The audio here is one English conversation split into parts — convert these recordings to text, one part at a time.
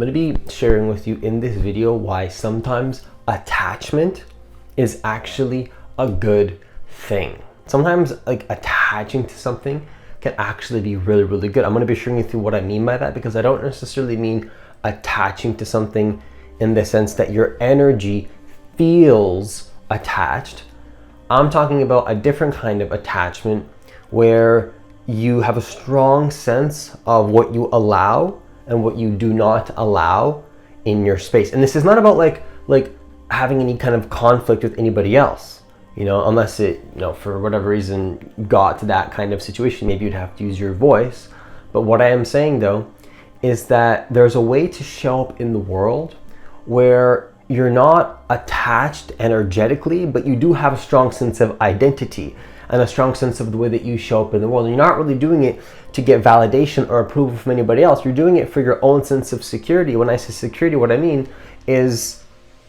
going to be sharing with you in this video why sometimes attachment is actually a good thing. Sometimes like attaching to something can actually be really, really good. I'm going to be sharing with you what I mean by that, because I don't necessarily mean attaching to something in the sense that your energy feels attached. I'm talking about a different kind of attachment where you have a strong sense of what you allow and what you do not allow in your space. And this is not about like having any kind of conflict with anybody else, unless it, for whatever reason got to that kind of situation, maybe you'd have to use your voice. But what I am saying though is that there's a way to show up in the world where you're not attached energetically, but you do have a strong sense of identity and a strong sense of the way that you show up in the world. And you're not really doing it to get validation or approval from anybody else. You're doing it for your own sense of security. When I say security, what I mean is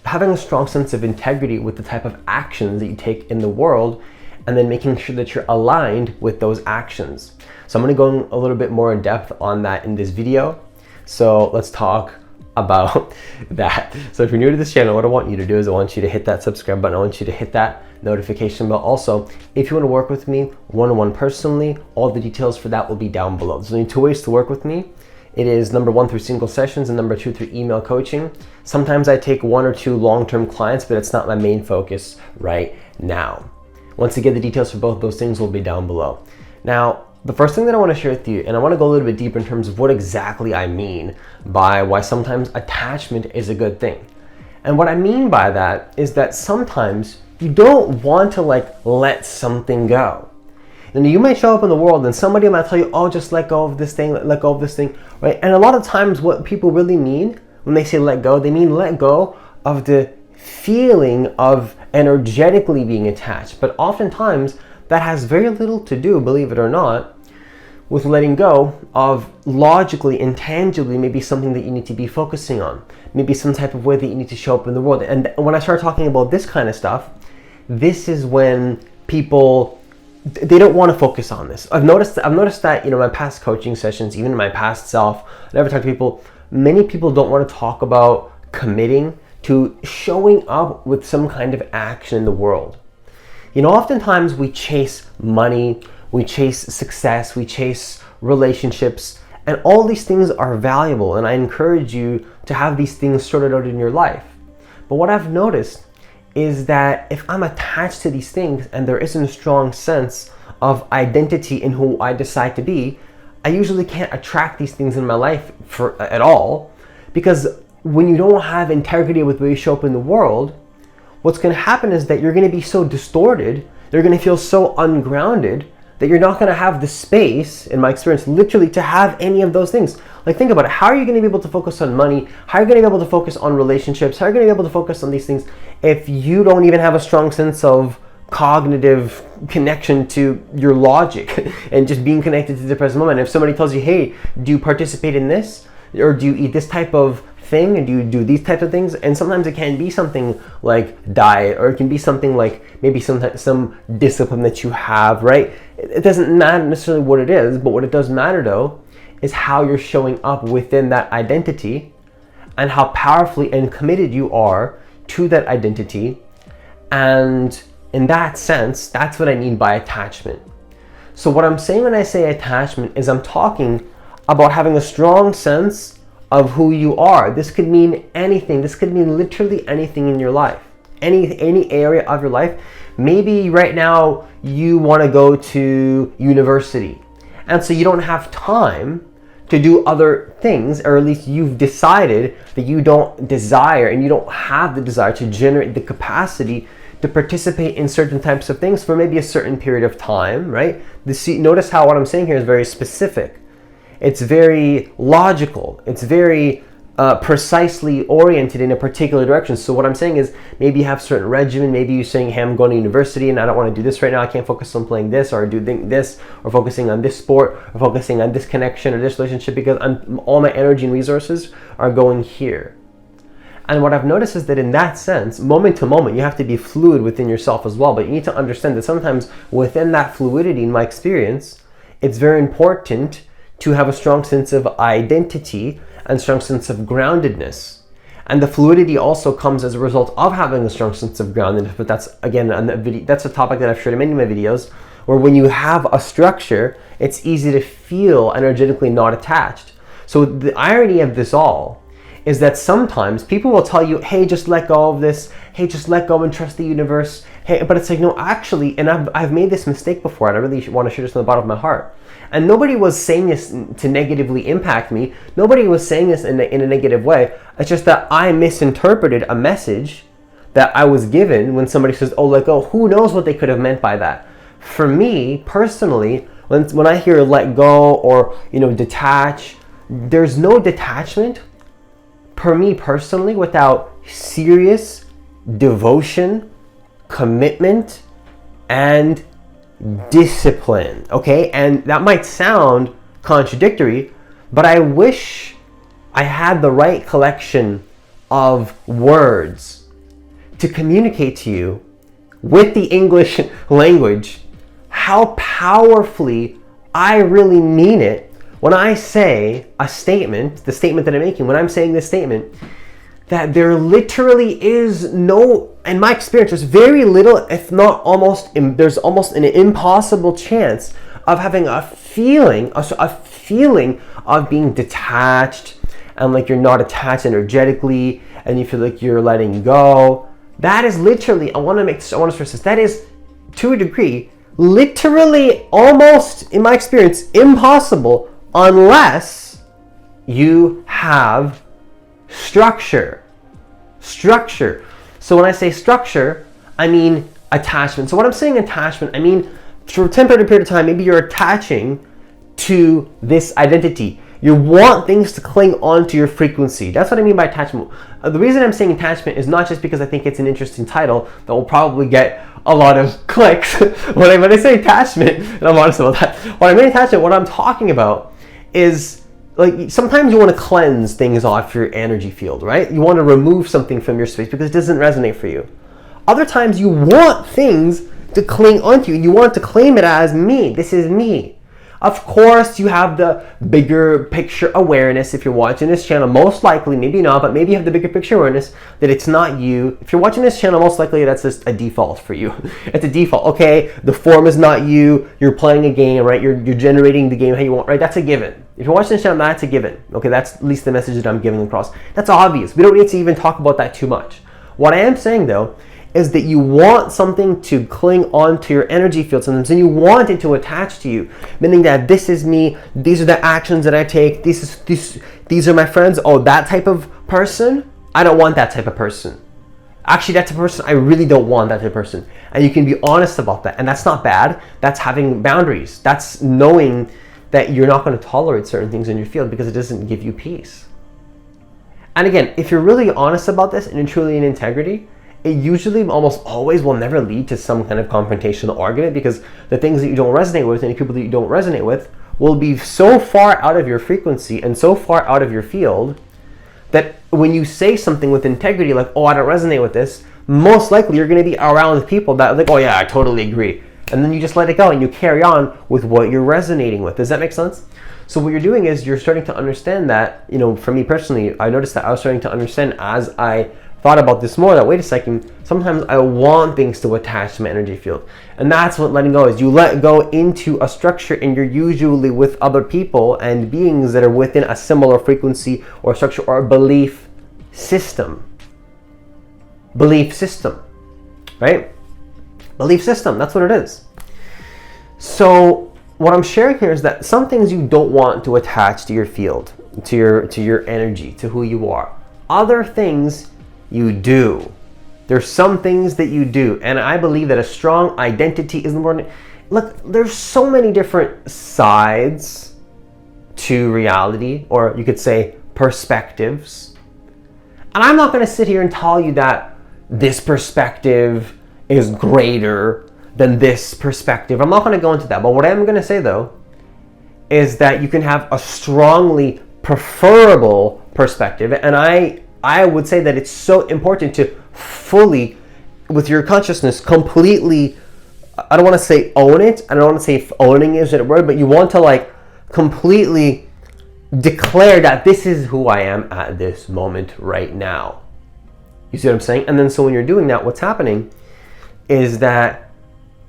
having a strong sense of integrity with the type of actions that you take in the world, and then making sure that you're aligned with those actions. So I'm gonna go a little bit more in depth on that in this video. So let's talk about that. So if you're new to this channel, what I want you to do is I want you to hit that subscribe button. I want you to hit that notification bell. Also, if you want to work with me one-on-one personally, all the details for that will be down below. There's only two ways to work with me. It is number one, through single sessions, and number two, through email coaching. Sometimes I take one or two long-term clients, but it's not my main focus right now. Once again, the details for both those things will be down below. Now, the first thing that I want to share with you, and I want to go a little bit deeper in terms of what exactly I mean by why sometimes attachment is a good thing. And what I mean by that is that sometimes you don't want to let something go. And you might show up in the world and somebody might tell you, oh, just let go of this thing, let go of this thing, right? And a lot of times what people really mean when they say let go, they mean let go of the feeling of energetically being attached. But oftentimes that has very little to do, believe it or not, with letting go of logically, intangibly, maybe something that you need to be focusing on, maybe some type of way that you need to show up in the world. And when I start talking about this kind of stuff, this is when people, they don't want to focus on this. I've noticed that, my past coaching sessions, even in my past self, I never talk to people, many people don't want to talk about committing to showing up with some kind of action in the world. Oftentimes we chase money, we chase success, we chase relationships, and all these things are valuable, and I encourage you to have these things sorted out in your life. But what I've noticed is that if I'm attached to these things and there isn't a strong sense of identity in who I decide to be, I usually can't attract these things in my life at all, because when you don't have integrity with the way you show up in the world, what's going to happen is that you're going to be so distorted, you're going to feel so ungrounded that you're not going to have the space, in my experience, literally to have any of those things. Like, think about it. How are you going to be able to focus on money? How are you going to be able to focus on relationships? How are you going to be able to focus on these things if you don't even have a strong sense of cognitive connection to your logic and just being connected to the present moment? If somebody tells you, hey, do you participate in this? Or do you eat this type of thing? And do you do these types of things? And sometimes it can be something like diet, or it can be something like maybe some discipline that you have, right? It doesn't matter necessarily what it is, but what it does matter though is how you're showing up within that identity and how powerfully and committed you are to that identity. And in that sense, that's what I mean by attachment. So what I'm saying when I say attachment is I'm talking about having a strong sense of who you are. This could mean anything. This could mean literally anything in your life, any area of your life. Maybe right now you want to go to university, and so you don't have time to do other things, or at least you've decided that you don't desire and you don't have the desire to generate the capacity to participate in certain types of things for maybe a certain period of time, right? Notice how what I'm saying here is very specific. It's very logical. It's very precisely oriented in a particular direction. So what I'm saying is maybe you have a certain regimen. Maybe you're saying, hey, I'm going to university and I don't want to do this right now. I can't focus on playing this or do this or focusing on this sport or focusing on this connection or this relationship because all my energy and resources are going here. And what I've noticed is that in that sense, moment to moment, you have to be fluid within yourself as well. But you need to understand that sometimes within that fluidity, in my experience, it's very important to have a strong sense of identity and strong sense of groundedness. And the fluidity also comes as a result of having a strong sense of groundedness. But that's, again, that's a topic that I've shared in many of my videos, where when you have a structure, it's easy to feel energetically not attached. So the irony of this all is that sometimes people will tell you, hey, just let go of this. Hey, just let go and trust the universe. Hey, but it's like, no, actually, and I've made this mistake before, and I really want to share this from the bottom of my heart. And nobody was saying this to negatively impact me. Nobody was saying this in a negative way. It's just that I misinterpreted a message that I was given when somebody says, oh, let go. Who knows what they could have meant by that? For me, personally, when I hear let go or, detach, there's no detachment, for me personally, without serious devotion, commitment, and discipline, okay? And that might sound contradictory, but I wish I had the right collection of words to communicate to you with the English language how powerfully I really mean it when I say a statement, the statement that I'm making, when I'm saying this statement, that there literally is no, in my experience, there's very little, if not almost, there's almost an impossible chance of having a feeling of being detached, and like you're not attached energetically, and you feel like you're letting go. That is literally, I want to stress this, that is, to a degree, literally almost, in my experience, impossible unless you have structure. So when I say structure, I mean attachment. So when I'm saying attachment, I mean for a temporary period of time, maybe you're attaching to this identity. You want things to cling on to your frequency. That's what I mean by attachment. The reason I'm saying attachment is not just because I think it's an interesting title that will probably get a lot of clicks. When I say attachment, and I'm honest about that, when I mean attachment, what I'm talking about is, like, sometimes you want to cleanse things off your energy field, right? You want to remove something from your space because it doesn't resonate for you. Other times you want things to cling onto you. You want to claim it as me. This is me. Of course, you have the bigger picture awareness if you're watching this channel. Most likely, maybe not, but maybe you have the bigger picture awareness that it's not you. If you're watching this channel, most likely that's just a default for you. It's a default. Okay, the form is not you. You're playing a game, right? You're generating the game how you want, right? That's a given. If you're watching this channel, that's a given. Okay, that's at least the message that I'm giving across. That's obvious. We don't need to even talk about that too much. What I am saying, though, is that you want something to cling on to your energy field sometimes, and you want it to attach to you, meaning that this is me, these are the actions that I take, these are my friends. Oh, that type of person? I don't want that type of person. Actually, that's a person, I really don't want that type of person. And you can be honest about that, and that's not bad. That's having boundaries. That's knowing that you're not going to tolerate certain things in your field because it doesn't give you peace. And again, if you're really honest about this and you're truly in integrity, it usually almost always will never lead to some kind of confrontational argument, because the things that you don't resonate with and the people that you don't resonate with will be so far out of your frequency and so far out of your field that when you say something with integrity, like, oh, I don't resonate with this, most likely you're going to be around people that are like, oh yeah, I totally agree. And then you just let it go and you carry on with what you're resonating with. Does that make sense? So what you're doing is you're starting to understand that, for me personally, I noticed that I was starting to understand as I thought about this more, that wait a second, sometimes I want things to attach to my energy field. And that's what letting go is. You let go into a structure, and you're usually with other people and beings that are within a similar frequency or structure or belief system. Belief system, right? Belief system, that's what it is. So what I'm sharing here is that some things you don't want to attach to your field, to your energy, to who you are. Other things you do. There's some things that you do, and I believe that a strong identity is important. Look, there's so many different sides to reality, or you could say perspectives. And I'm not going to sit here and tell you that this perspective is greater than this perspective. I'm not going to go into that. But what I'm going to say, though, is that you can have a strongly preferable perspective. And I would say that it's so important to fully, with your consciousness, completely, I don't want to say own it. I don't want to say if owning is a word, but you want to completely declare that this is who I am at this moment right now. You see what I'm saying? And then so when you're doing that, what's happening is that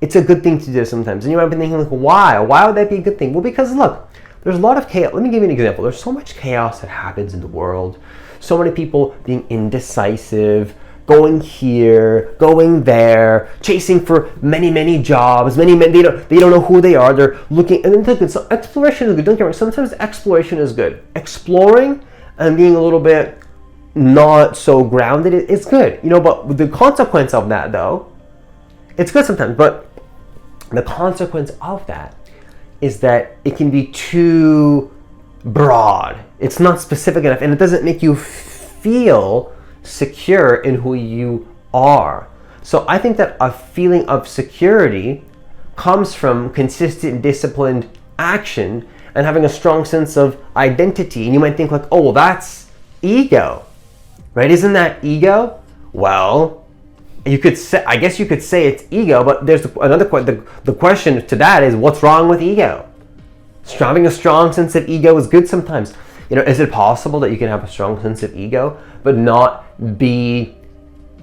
it's a good thing to do sometimes. And you might be thinking, like, why? Why would that be a good thing? Well, because look, there's a lot of chaos. Let me give you an example. There's so much chaos that happens in the world. So many people being indecisive, going here, going there, chasing for many jobs. They don't know who they are. They're looking, and then so exploration is good. Don't get me wrong. Sometimes exploration is good. Exploring and being a little bit not so grounded is good, But the consequence of that, though, it's good sometimes. But the consequence of that is that it can be too broad. It's not specific enough, and it doesn't make you feel secure in who you are. So I think that a feeling of security comes from consistent, disciplined action and having a strong sense of identity. And you might think like, oh, well, that's ego, right? Isn't that ego? Well, I guess you could say it's ego, but there's another question. The question to that is, what's wrong with ego? Having a strong sense of ego is good sometimes. Is it possible that you can have a strong sense of ego but not be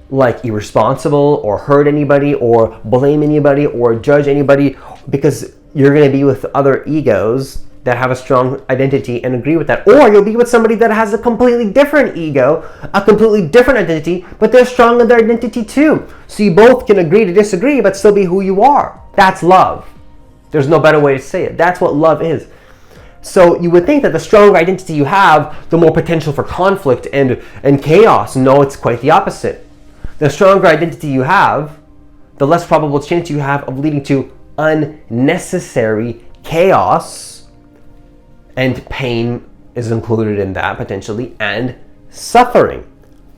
like irresponsible or hurt anybody or blame anybody or judge anybody because you're going to be with other egos that have a strong identity and agree with that? Or you'll be with somebody that has a completely different ego, a completely different identity, but they're strong in their identity too. So you both can agree to disagree but still be who you are. That's love. There's no better way to say it. That's what love is. So you would think that the stronger identity you have, the more potential for conflict and chaos. No, it's quite the opposite. The stronger identity you have, the less probable chance you have of leading to unnecessary chaos, and pain is included in that potentially, and suffering.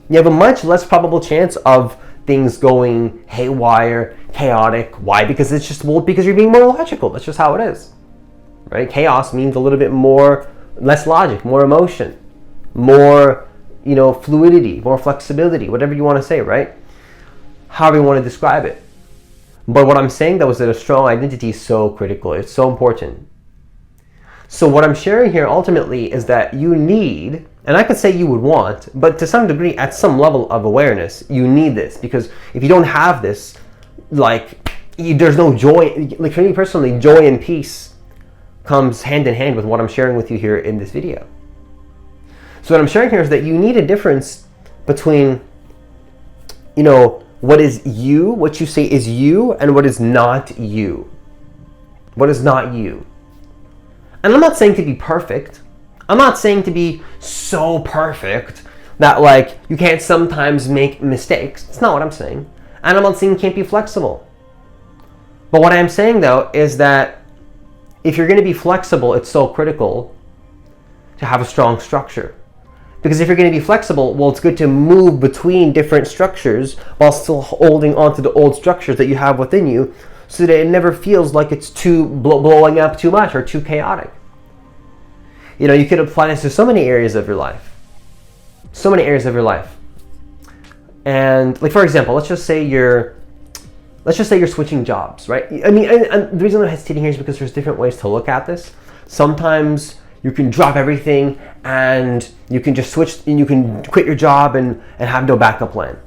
You have a much less probable chance of things going haywire, chaotic. Why? Because because you're being more logical. That's just how it is. Right? Chaos means a little bit less logic, more emotion, more, fluidity, more flexibility, whatever you want to say, right? However you want to describe it. But what I'm saying, though, is that a strong identity is so critical. It's so important. So what I'm sharing here ultimately is that you need, and I could say you would want, but to some degree, at some level of awareness, you need this. Because if you don't have this, there's no joy. Like for me personally, joy and peace comes hand in hand with what I'm sharing with you here in this video. So what I'm sharing here is that you need a difference between, what is you, what you say is you, and what is not you. What is not you. And I'm not saying to be perfect. I'm not saying to be so perfect that you can't sometimes make mistakes. That's not what I'm saying. And I'm not saying you can't be flexible. But what I'm saying, though, is that if you're going to be flexible, it's so critical to have a strong structure. Because if you're going to be flexible, well, it's good to move between different structures while still holding on to the old structures that you have within you, so that it never feels like it's too blowing up too much or too chaotic. You could apply this to so many areas of your life. So many areas of your life. And for example, let's just say you're switching jobs, right? I mean, and the reason I'm hesitating here is because there's different ways to look at this. Sometimes you can drop everything and you can just switch and you can quit your job and have no backup plan.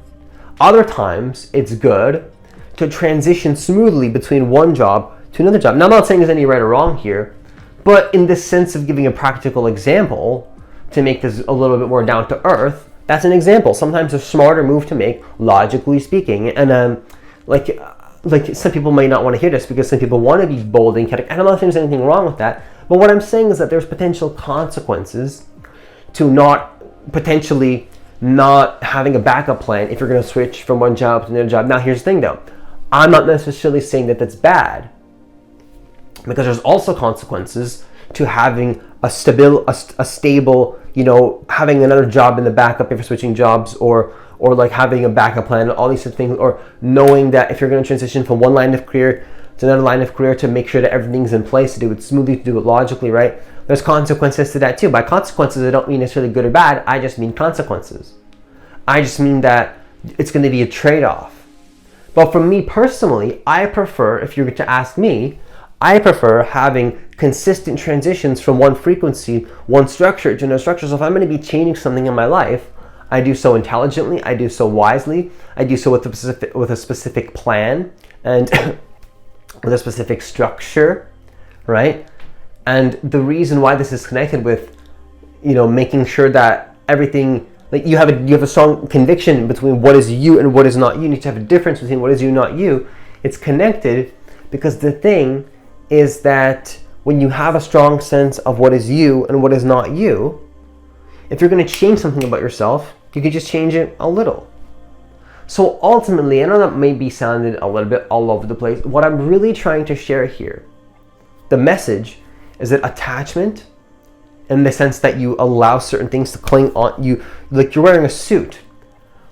Other times it's good to transition smoothly between one job to another job. Now, I'm not saying there's any right or wrong here, but in the sense of giving a practical example to make this a little bit more down to earth, that's an example. Sometimes a smarter move to make, logically speaking. And some people might not want to hear this because some people want to be bold and chaotic. And I'm not saying there's anything wrong with that. But what I'm saying is that there's potential consequences to potentially not having a backup plan if you're going to switch from one job to another job. Now, here's the thing, though. I'm not necessarily saying that that's bad, because there's also consequences to having a stable, having another job in the backup if you're switching jobs, or having a backup plan, all these things, or knowing that if you're going to transition from one line of career to another line of career, to make sure that everything's in place, to do it smoothly, to do it logically, right? There's consequences to that too. By consequences, I don't mean necessarily good or bad. I just mean consequences. I just mean that it's going to be a trade-off. But for me personally, I prefer, if you were to ask me, I prefer having consistent transitions from one frequency, one structure to another structure. So if I'm going to be changing something in my life, I do so intelligently, I do so wisely, I do so with a specific plan and with a specific structure, right? And the reason why this is connected with, making sure that everything, like you have a strong conviction between what is you and what is not you. You need to have a difference between what is you and not you. It's connected because the thing is that when you have a strong sense of what is you and what is not you, if you're going to change something about yourself, you can just change it a little. So ultimately, I know that may be sounded a little bit all over the place. What I'm really trying to share here, the message, is that attachment, in the sense that you allow certain things to cling on you, like you're wearing a suit.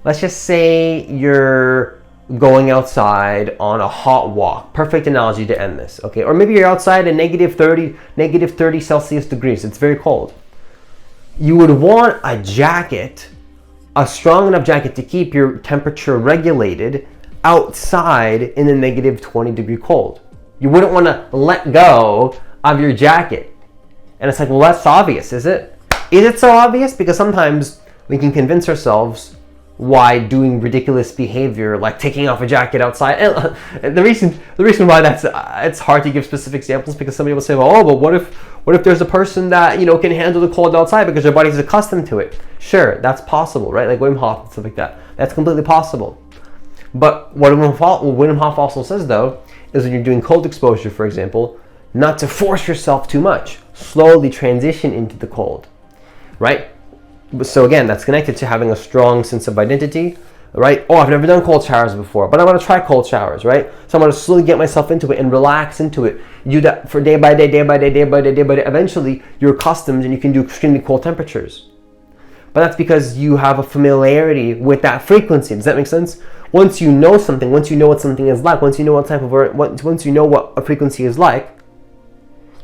Let's just say you're going outside on a hot walk. Perfect analogy to end this, okay? Or maybe you're outside at negative 30 Celsius degrees. It's very cold. You would want a jacket, a strong enough jacket to keep your temperature regulated outside in the negative 20 degree cold. You wouldn't want to let go of your jacket. And it's like, well, that's obvious, is it? Is it so obvious? Because sometimes we can convince ourselves why doing ridiculous behavior, like taking off a jacket outside. And the reason why it's hard to give specific examples, because somebody will say, well, but what if there's a person that can handle the cold outside because their body's accustomed to it? Sure, that's possible, right? Like Wim Hof and stuff like that. That's completely possible. But what Wim Hof also says, though, is when you're doing cold exposure, for example, not to force yourself too much. Slowly transition into the cold, right? So again, that's connected to having a strong sense of identity, right? Oh, I've never done cold showers before, but I want to try cold showers, right? So I'm going to slowly get myself into it and relax into it. You do that for day by day. Eventually, you're accustomed and you can do extremely cold temperatures. But that's because you have a familiarity with that frequency. Does that make sense? Once you know something, once you know what something is like, once you know once you know what a frequency is like,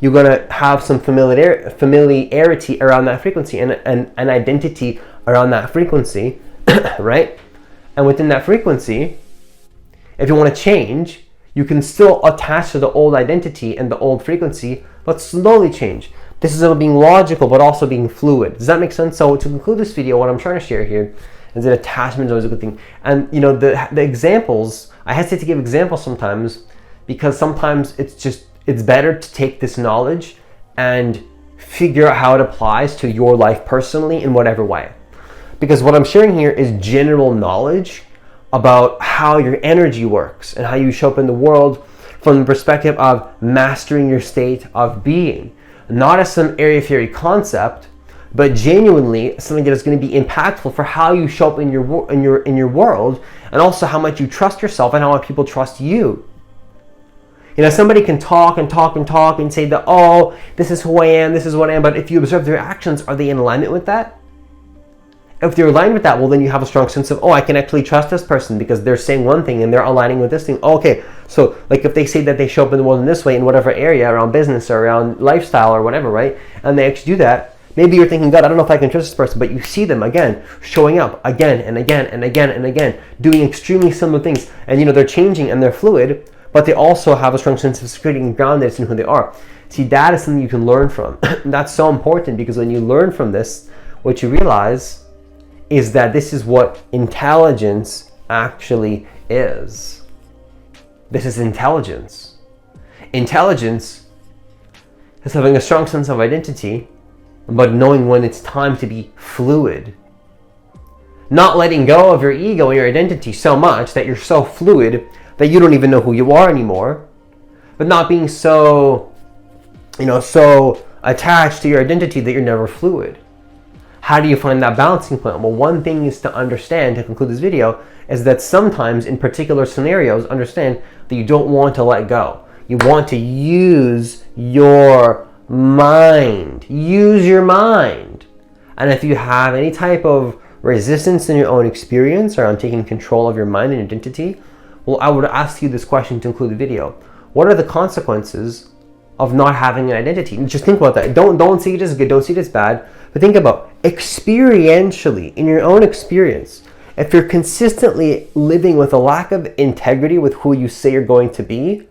you're going to have some familiarity around that frequency and an identity around that frequency, right? And within that frequency, if you want to change, you can still attach to the old identity and the old frequency, but slowly change. This is about being logical, but also being fluid. Does that make sense? So to conclude this video, what I'm trying to share here is that attachment is always a good thing. And the examples, I hesitate to give examples sometimes, because sometimes it's better to take this knowledge and figure out how it applies to your life personally in whatever way. Because what I'm sharing here is general knowledge about how your energy works and how you show up in the world from the perspective of mastering your state of being. Not as some airy-fairy concept, but genuinely something that is going to be impactful for how you show up in your world, and also how much you trust yourself and how much people trust you. Somebody can talk and say that, oh, this is who I am, this is what I am, but if you observe their actions, are they in alignment with that? If they're aligned with that, well, then you have a strong sense of, oh, I can actually trust this person because they're saying one thing and they're aligning with this thing. Oh, okay, so like if they say that they show up in the world in this way, in whatever area, around business or around lifestyle or whatever, right? And they actually do that, maybe you're thinking, God, I don't know if I can trust this person, but you see them again, showing up again and again and again and again, doing extremely similar things. And they're changing and they're fluid, but they also have a strong sense of security and groundedness in who they are. See, that is something you can learn from. That's so important, because when you learn from this, what you realize is that this is what intelligence actually is. This is intelligence. Intelligence is having a strong sense of identity, but knowing when it's time to be fluid. Not letting go of your ego and your identity so much that you're so fluid that you don't even know who you are anymore, but not being so attached to your identity that you're never fluid. How do you find that balancing point? Well, one thing is to understand, to conclude this video, is that sometimes in particular scenarios, understand that you don't want to let go. You want to use your mind. Use your mind. And if you have any type of resistance in your own experience around taking control of your mind and identity, well, I would ask you this question to conclude the video. What are the consequences of not having an identity? Just think about that. Don't see it as good, don't see it as bad, but think about experientially, in your own experience, if you're consistently living with a lack of integrity with who you say you're going to be,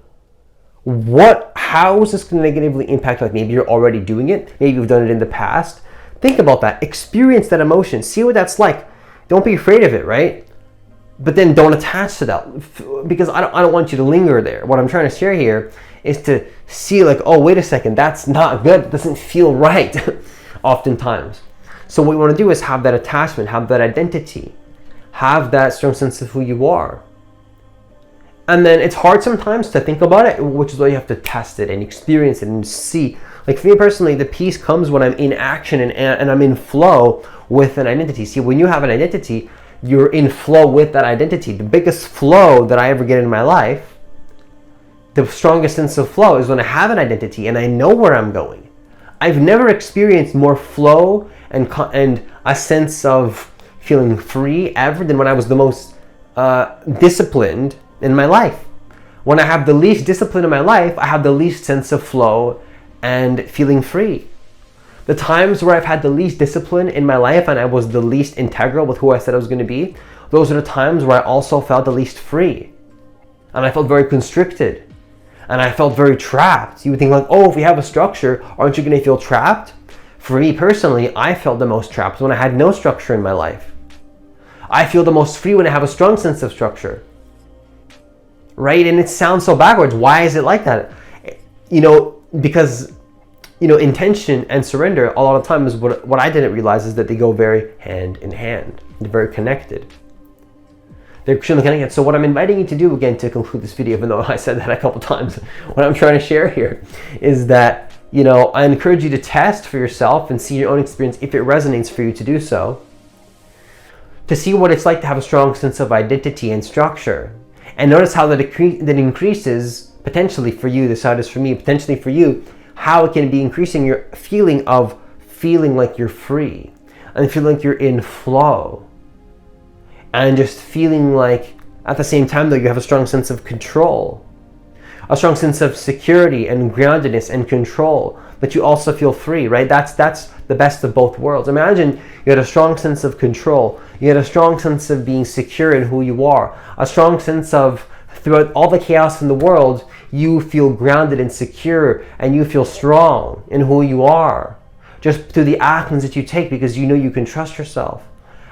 How is this going to negatively impact? Like maybe you're already doing it, maybe you've done it in the past. Think about that, experience that emotion, see what that's like. Don't be afraid of it, right? But then don't attach to that, because I don't want you to linger there. What I'm trying to share here is to see like, oh, wait a second, that's not good, it doesn't feel right oftentimes. So what we want to do is have that attachment, have that identity, have that strong sense of who you are. And then it's hard sometimes to think about it, which is why you have to test it and experience it and see. Like for me personally, the peace comes when I'm in action and I'm in flow with an identity. See, when you have an identity, you're in flow with that identity. The biggest flow that I ever get in my life, the strongest sense of flow, is when I have an identity and I know where I'm going. I've never experienced more flow and a sense of feeling free ever than when I was the most disciplined in my life. When I have the least discipline in my life, I have the least sense of flow and feeling free. The times where I've had the least discipline in my life and I was the least integral with who I said I was going to be, those are the times where I also felt the least free. And I felt very constricted. And I felt very trapped. You would think like, oh, if you have a structure, aren't you going to feel trapped? For me personally, I felt the most trapped when I had no structure in my life. I feel the most free when I have a strong sense of structure. Right? And it sounds so backwards. Why is it like that? Because intention and surrender a lot of times, what I didn't realize is that they go very hand in hand. They're very connected. They're extremely connected. So what I'm inviting you to do, again, to conclude this video, even though I said that a couple times, what I'm trying to share here is that, I encourage you to test for yourself and see your own experience if it resonates for you to do so, to see what it's like to have a strong sense of identity and structure. And notice how that increases, potentially for you, this how it is for me, potentially for you, how it can be increasing your feeling like you're free and feeling like you're in flow. And just feeling like, at the same time though, you have a strong sense of control, a strong sense of security and groundedness and control, but you also feel free, right? That's the best of both worlds. Imagine you had a strong sense of control, you had a strong sense of being secure in who you are, a strong sense of, throughout all the chaos in the world, you feel grounded and secure and you feel strong in who you are, just through the actions that you take, because you know you can trust yourself.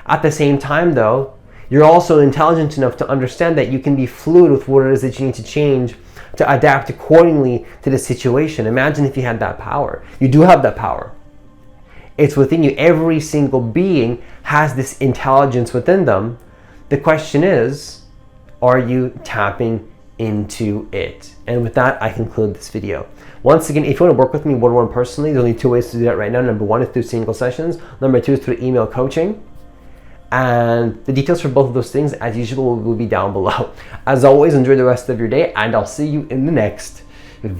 At the same time though, you're also intelligent enough to understand that you can be fluid with what it is that you need to change to adapt accordingly to the situation. Imagine if you had that power. You do have that power. It's within you. Every single being has this intelligence within them. The question is, are you tapping into it? And with that, I conclude this video. Once again, if you want to work with me one-on-one personally, there's only two ways to do that right now. Number one is through single sessions. Number two is through email coaching. And the details for both of those things, as usual, will be down below. As always, enjoy the rest of your day, and I'll see you in the next